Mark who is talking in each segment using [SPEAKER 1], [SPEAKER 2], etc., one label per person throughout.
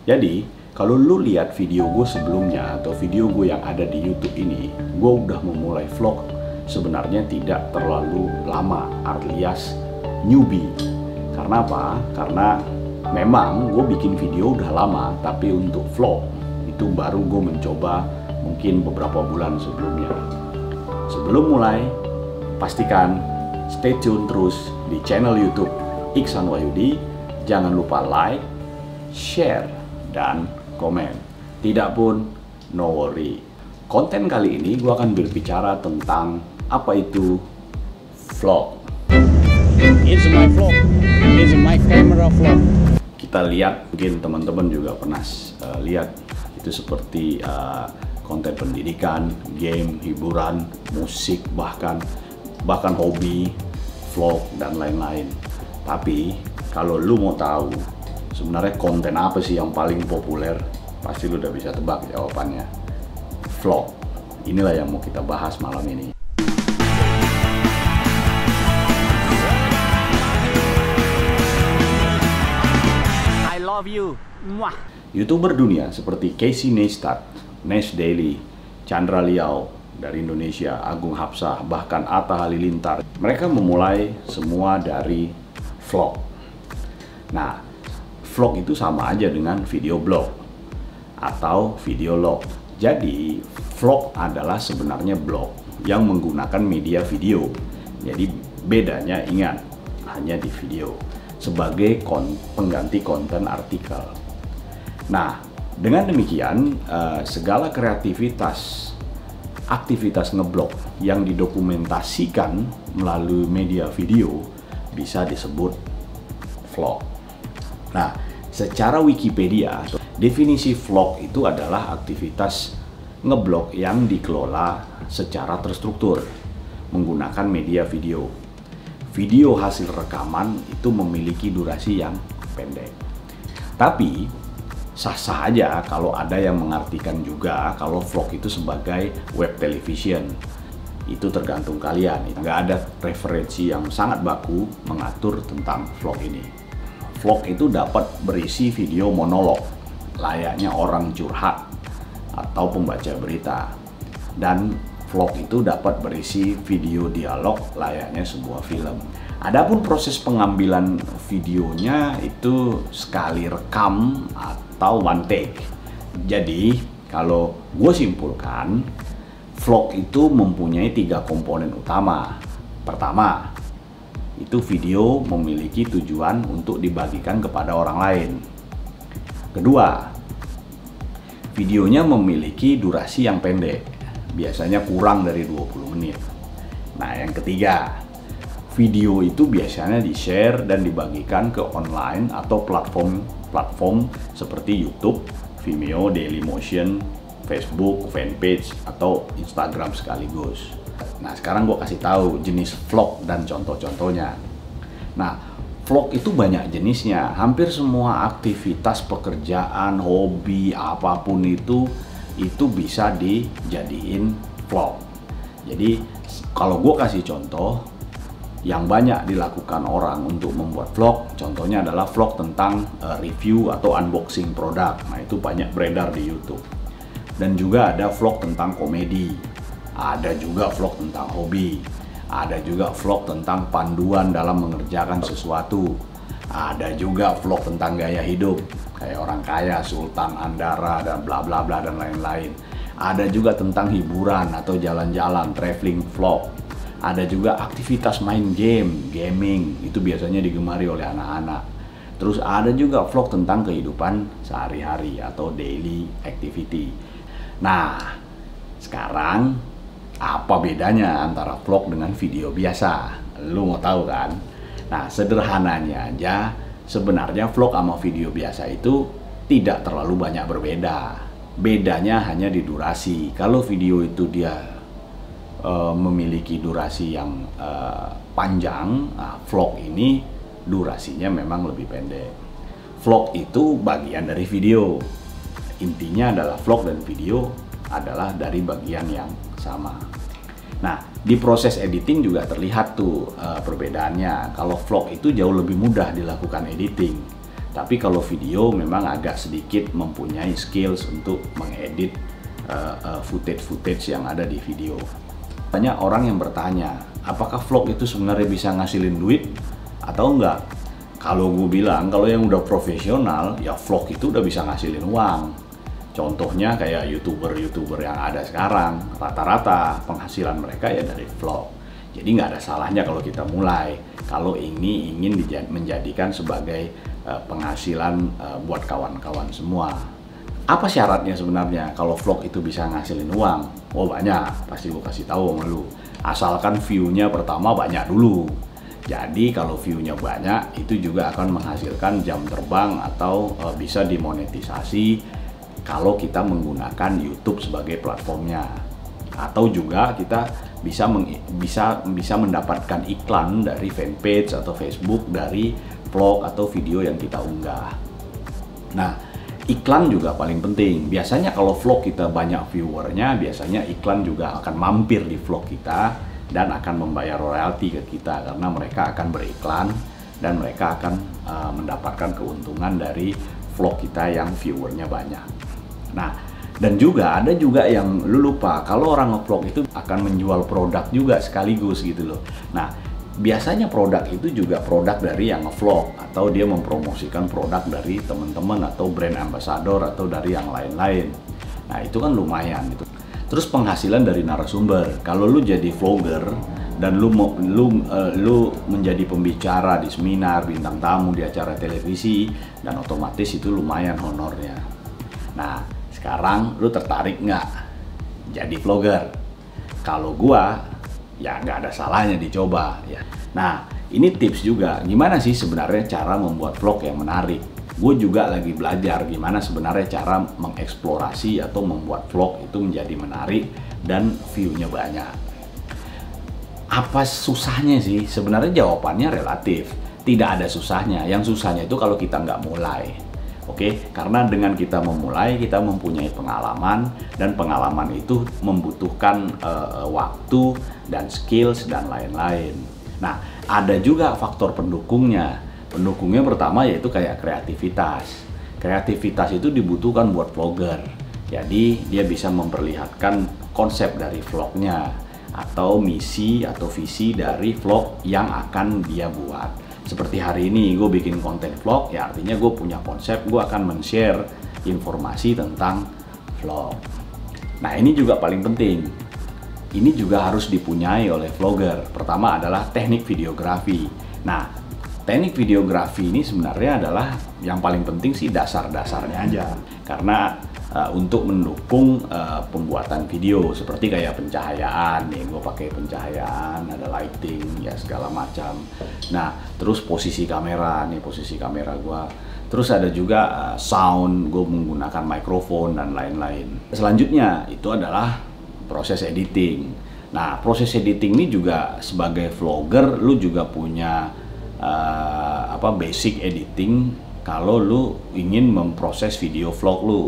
[SPEAKER 1] Jadi, kalau lu lihat video gue sebelumnya atau video gue yang ada di YouTube ini, gue udah memulai vlog sebenarnya tidak terlalu lama, alias newbie. Karena apa? Karena memang gue bikin video udah lama, tapi untuk vlog itu baru gue mencoba mungkin beberapa bulan sebelumnya. Sebelum mulai, pastikan stay tune terus di channel YouTube Iksan Wahyudi. Jangan lupa like, share, dan komen. Tidak pun, no worry. Konten kali ini gue akan berbicara tentang apa itu vlog.
[SPEAKER 2] It's my vlog. It's my camera vlog.
[SPEAKER 1] Kita lihat, mungkin teman-teman juga pernah lihat, itu seperti konten pendidikan, game, hiburan, musik, bahkan hobi, vlog, dan lain-lain. Tapi kalau lu mau tahu sebenarnya konten apa sih yang paling populer, pasti lu udah bisa tebak jawabannya. Vlog. Inilah yang mau kita bahas malam ini.
[SPEAKER 2] I love you. Mwah.
[SPEAKER 1] YouTuber dunia seperti Casey Neistat, Nash Daily, Chandra Liao dari Indonesia, Agung Hapsah, bahkan Atta Halilintar, mereka memulai semua dari vlog. Nah, vlog itu sama aja dengan video blog atau video log. Jadi, vlog adalah sebenarnya blog yang menggunakan media video. Jadi, bedanya ingat, hanya di video sebagai pengganti konten artikel. Nah, dengan demikian, segala aktivitas ngeblog yang didokumentasikan melalui media video bisa disebut vlog. Nah, secara Wikipedia, definisi vlog itu adalah aktivitas ngeblog yang dikelola secara terstruktur menggunakan media video. Video hasil rekaman itu memiliki durasi yang pendek. Tapi, sah-sah aja kalau ada yang mengartikan juga kalau vlog itu sebagai web television. Itu tergantung kalian. Nggak ada referensi yang sangat baku mengatur tentang vlog ini. Vlog itu dapat berisi video monolog, layaknya orang curhat atau pembaca berita. Dan vlog itu dapat berisi video dialog, layaknya sebuah film. Adapun proses pengambilan videonya itu sekali rekam atau one take. Jadi, kalau gue simpulkan, vlog itu mempunyai 3 komponen utama. Pertama, itu video memiliki tujuan untuk dibagikan kepada orang lain. Kedua, videonya memiliki durasi yang pendek, biasanya kurang dari 20 menit. Nah, yang ketiga, video itu biasanya di-share dan dibagikan ke online atau platform seperti YouTube, Vimeo, Dailymotion, Facebook, fanpage, atau Instagram sekaligus. Nah, sekarang gue kasih tahu jenis vlog dan contoh-contohnya. Nah, vlog itu banyak jenisnya. Hampir semua aktivitas pekerjaan, hobi, apapun itu bisa dijadiin vlog. Jadi, kalau gue kasih contoh, yang banyak dilakukan orang untuk membuat vlog, contohnya adalah vlog tentang review atau unboxing produk. Nah, itu banyak beredar di YouTube. Dan juga ada vlog tentang komedi, ada juga vlog tentang hobi, ada juga vlog tentang panduan dalam mengerjakan sesuatu, ada juga vlog tentang gaya hidup, kayak orang kaya, Sultan Andara, dan bla bla bla dan lain-lain. Ada juga tentang hiburan atau jalan-jalan, traveling vlog. Ada juga aktivitas main game, gaming, itu biasanya digemari oleh anak-anak. Terus ada juga vlog tentang kehidupan sehari-hari atau daily activity. Nah, sekarang apa bedanya antara vlog dengan video biasa? Lu mau tahu kan? Nah, sederhananya aja, sebenarnya vlog sama video biasa itu tidak terlalu banyak berbeda. Bedanya hanya di durasi. Kalau video itu dia memiliki durasi yang panjang, nah, vlog ini durasinya memang lebih pendek. Vlog itu bagian dari video. Intinya adalah vlog dan video adalah dari bagian yang sama. Nah, di proses editing juga terlihat tuh perbedaannya. Kalau vlog itu jauh lebih mudah dilakukan editing. Tapi kalau video memang agak sedikit mempunyai skills untuk mengedit footage yang ada di video. Banyak orang yang bertanya, apakah vlog itu sebenarnya bisa ngasilin duit atau enggak? Kalau gue bilang, kalau yang udah profesional, ya vlog itu udah bisa ngasilin uang. Contohnya kayak YouTuber yang ada sekarang, rata-rata penghasilan mereka ya dari vlog. Jadi nggak ada salahnya kalau kita mulai, kalau ini ingin menjadikan sebagai penghasilan buat kawan-kawan semua. Apa syaratnya sebenarnya kalau vlog itu bisa ngasilin uang? Oh banyak, pasti gue kasih tahu sama lu. Asalkan view-nya pertama banyak dulu. Jadi kalau view-nya banyak, itu juga akan menghasilkan jam terbang atau bisa dimonetisasi kalau kita menggunakan YouTube sebagai platformnya. Atau juga kita bisa mendapatkan iklan dari fanpage atau Facebook dari vlog atau video yang kita unggah. Nah, iklan juga paling penting. Biasanya kalau vlog kita banyak viewernya, biasanya iklan juga akan mampir di vlog kita dan akan membayar royalti ke kita karena mereka akan beriklan dan mereka akan mendapatkan keuntungan dari vlog kita yang viewernya banyak. Nah, dan juga ada juga yang lu lupa, kalau orang nge-vlog itu akan menjual produk juga sekaligus gitu loh. Nah, biasanya produk itu juga produk dari yang nge-vlog atau dia mempromosikan produk dari teman-teman atau brand ambassador atau dari yang lain-lain. Nah, itu kan lumayan gitu. Terus penghasilan dari narasumber. Kalau lu jadi vlogger dan lu menjadi pembicara di seminar, bintang tamu di acara televisi, dan otomatis itu lumayan honornya. Nah, sekarang lu tertarik nggak jadi vlogger? Kalau gua, ya nggak ada salahnya dicoba ya. Nah, ini tips juga, gimana sih sebenarnya cara membuat vlog yang menarik? Gue juga lagi belajar gimana sebenarnya cara mengeksplorasi atau membuat vlog itu menjadi menarik dan view-nya banyak. Apa susahnya sih? Sebenarnya jawabannya relatif. Tidak ada susahnya. Yang susahnya itu kalau kita nggak mulai. Oke, karena dengan kita memulai, kita mempunyai pengalaman, dan pengalaman itu membutuhkan waktu dan skills dan lain-lain. Nah, ada juga faktor pendukungnya. Pendukungnya pertama yaitu kayak kreativitas. Kreativitas itu dibutuhkan buat vlogger. Jadi dia bisa memperlihatkan konsep dari vlognya atau misi atau visi dari vlog yang akan dia buat. Seperti hari ini gue bikin konten vlog, ya artinya gue punya konsep, gue akan men-share informasi tentang vlog. Nah, ini juga paling penting. Ini juga harus dipunyai oleh vlogger. Pertama adalah teknik videografi. Nah, teknik videografi ini sebenarnya adalah yang paling penting sih dasar-dasarnya aja. Karena untuk mendukung pembuatan video seperti kayak pencahayaan nih, gue pakai pencahayaan, ada lighting ya segala macam. Nah, terus posisi kamera nih, posisi kamera gue. Terus ada juga sound, gue menggunakan mikrofon dan lain-lain. Selanjutnya itu adalah proses editing. Nah, proses editing ini juga sebagai vlogger lu juga punya basic editing kalau lu ingin memproses video vlog lu.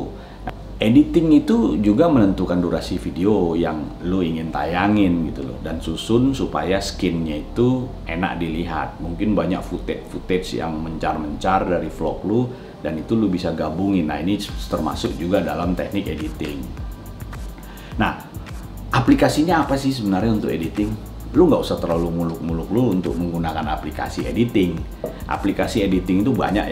[SPEAKER 1] Editing itu juga menentukan durasi video yang lu ingin tayangin gitu loh, dan susun supaya skinnya itu enak dilihat. Mungkin banyak footage yang mencar-mencar dari vlog lu dan itu lu bisa gabungin. Nah, ini termasuk juga dalam teknik editing. Nah, aplikasinya apa sih sebenarnya untuk editing? Lu nggak usah terlalu muluk-muluk lu untuk menggunakan aplikasi editing. Aplikasi editing itu banyak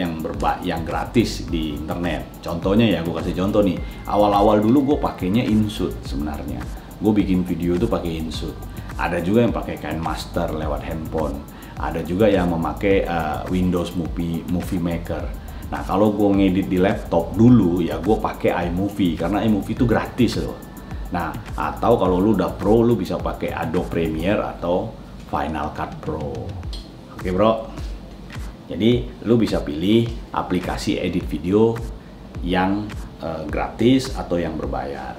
[SPEAKER 1] yang gratis di internet. Contohnya ya, gue kasih contoh nih. Awal-awal dulu gue pakainya InShoot sebenarnya. Gue bikin video itu pakai InShoot. Ada juga yang pakai KineMaster lewat handphone. Ada juga yang memakai Windows Movie Maker. Nah, kalau gue ngedit di laptop dulu ya gue pakai iMovie karena iMovie itu gratis loh. Nah, atau kalau lu udah pro, lu bisa pakai Adobe Premiere atau Final Cut Pro. Oke bro, jadi lu bisa pilih aplikasi edit video yang gratis atau yang berbayar.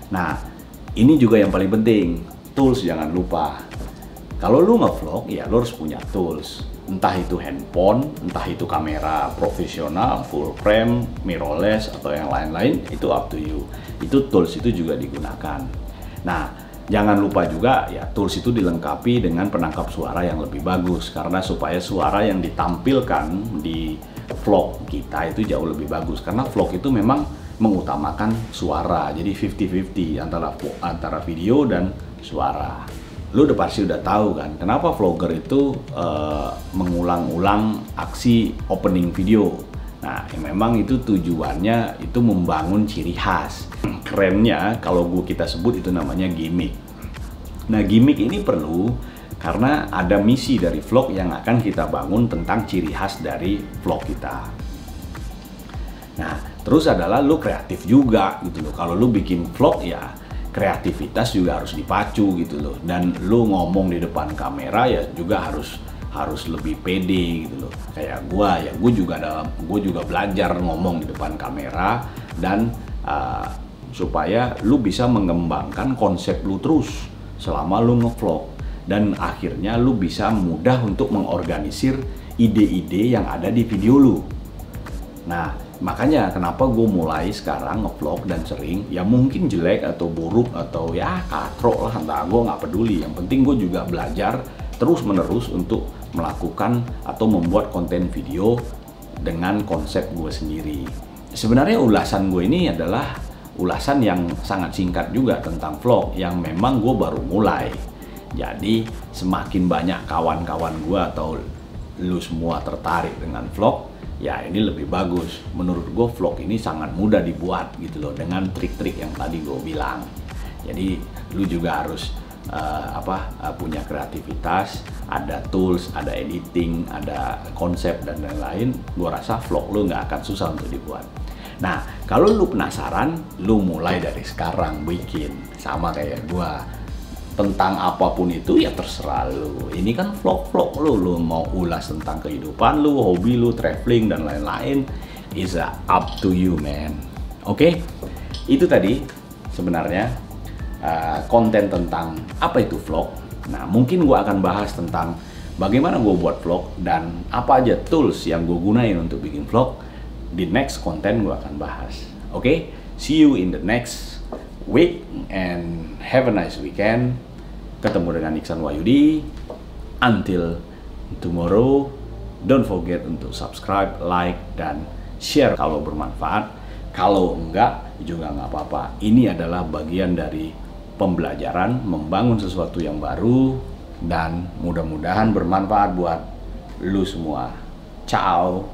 [SPEAKER 1] Nah, ini juga yang paling penting, tools jangan lupa. Kalau lu nge-vlog, ya lu harus punya tools. Entah itu handphone, entah itu kamera profesional, full frame, mirrorless, atau yang lain-lain, itu up to you. Itu tools itu juga digunakan. Nah, jangan lupa juga ya tools itu dilengkapi dengan penangkap suara yang lebih bagus, karena supaya suara yang ditampilkan di vlog kita itu jauh lebih bagus, karena vlog itu memang mengutamakan suara, jadi 50-50 antara video dan suara. Lu udah pasti udah tahu kan kenapa vlogger itu mengulang-ulang aksi opening video. Nah, memang itu tujuannya itu membangun ciri khas. Kerennya kalau kita sebut itu namanya gimmick. Nah, gimmick ini perlu karena ada misi dari vlog yang akan kita bangun tentang ciri khas dari vlog kita. Nah, terus adalah lu kreatif juga gitu loh. Kalau lu bikin vlog ya kreativitas juga harus dipacu gitu loh. Dan lu ngomong di depan kamera ya juga harus lebih pede gitu loh. Kayak gue juga belajar ngomong di depan kamera dan supaya lu bisa mengembangkan konsep lu terus selama lu ngevlog, dan akhirnya lu bisa mudah untuk mengorganisir ide-ide yang ada di video lu. Nah, makanya kenapa gue mulai sekarang ngevlog dan sering, ya mungkin jelek atau buruk atau ya katrok lah, entah, gue nggak peduli. Yang penting gue juga belajar terus-menerus untuk melakukan atau membuat konten video dengan konsep gue sendiri. Sebenarnya ulasan gue ini adalah ulasan yang sangat singkat juga tentang vlog yang memang gue baru mulai. Jadi semakin banyak kawan-kawan gue atau lu semua tertarik dengan vlog, ya ini lebih bagus. Menurut gue vlog ini sangat mudah dibuat gitu loh, dengan trik-trik yang tadi gue bilang. Jadi lu juga harus punya kreativitas, ada tools, ada editing, ada konsep dan lain-lain. Gue rasa vlog lu nggak akan susah untuk dibuat. Nah, kalau lu penasaran, lu mulai dari sekarang bikin sama kayak gua. Tentang apapun itu ya terserah lu. Ini kan vlog-vlog lu mau ulas tentang kehidupan lu, hobi lu, traveling dan lain-lain, is up to you, man. Oke? Itu tadi sebenarnya konten tentang apa itu vlog. Nah, mungkin gua akan bahas tentang bagaimana gua buat vlog dan apa aja tools yang gua gunain untuk bikin vlog. Di next konten gue akan bahas. Oke? See you in the next week and have a nice weekend. Ketemu dengan Iksan Wahyudi. Until tomorrow, don't forget untuk subscribe, like, dan share kalau bermanfaat. Kalau enggak juga nggak apa-apa. Ini adalah bagian dari pembelajaran, membangun sesuatu yang baru, dan mudah-mudahan bermanfaat buat lu semua. Ciao.